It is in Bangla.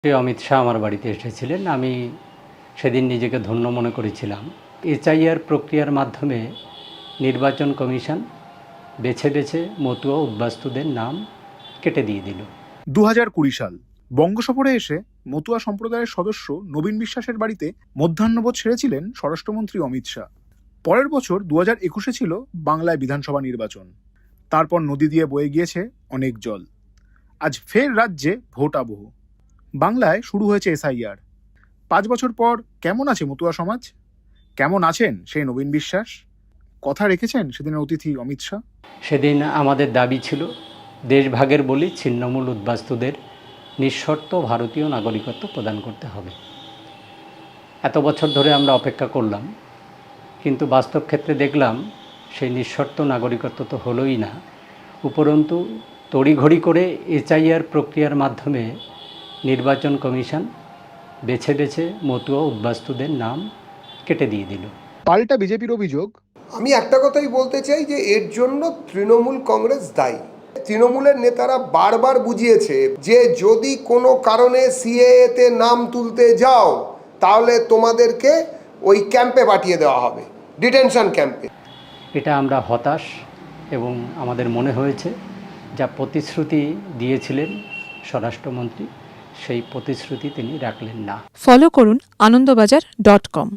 অমিত শাহ আমার বাড়িতে এসেছিলেন। আমি সেদিন নিজেকে ধন্য মনে করেছিলাম। এসআইআর প্রক্রিয়ার মাধ্যমে নির্বাচন কমিশন বেছে বেছে মতুয়া উদ্বাস্তুদের নাম কেটে দিয়ে দিল। 2020 সাল বঙ্গ সফরে এসে মতুয়া সম্প্রদায়ের সদস্য নবীন বিশ্বাসের বাড়িতে মধ্যাহ্নভোজ সেরেছিলেন স্বরাষ্ট্রমন্ত্রী অমিত শাহ। পরের বছর 2021 ছিল বাংলায় বিধানসভা নির্বাচন। তারপর নদী দিয়ে বয়ে গিয়েছে অনেক জল। আজ ফের রাজ্যে ভোট আবহ। বাংলায় শুরু হয়েছে এসআইআর। 5 বছর পর কেমন আছে মতুয়া সমাজ? কেমন আছেন সেই নবীন বিশ্বাস? কথা রেখেছেন সেদিনের অতিথি অমিত শাহ। সেদিন আমাদের দাবি ছিল দেশভাগের বলি ছিন্নমূল উদ্বাস্তুদের নিঃশর্ত ভারতীয় নাগরিকত্ব প্রদান করতে হবে। এত বছর ধরে আমরা অপেক্ষা করলাম, কিন্তু বাস্তব ক্ষেত্রে দেখলাম সেই নিঃশর্ত নাগরিকত্ব তো হলোই না, উপরন্তু তড়িঘড়ি করে এসআইআর প্রক্রিয়ার মাধ্যমে নির্বাচন কমিশন বেছে বেছে মতুয়া উদ্বাস্তুদের নাম কেটে দিয়ে দিল। পাল্টা বিজেপির অভিযোগ, আমি একটা কথাই বলতে চাই যে এর জন্য তৃণমূল কংগ্রেস দায়ী। তৃণমূলের নেতারা বারবার বুঝিয়েছে যে যদি কোনো কারণে সিএএতে নাম তুলতে যাও তাহলে তোমাদেরকে ওই ক্যাম্পে পাঠিয়ে দেওয়া হবে, ডিটেনশন ক্যাম্পে। এটা আমরা হতাশ এবং আমাদের মনে হয়েছে যা প্রতিশ্রুতি দিয়েছিলেন স্বরাষ্ট্রমন্ত্রী সেই প্রতিশ্রুতি তিনি রাখলেন না। ফলো করুন আনন্দবাজার.com।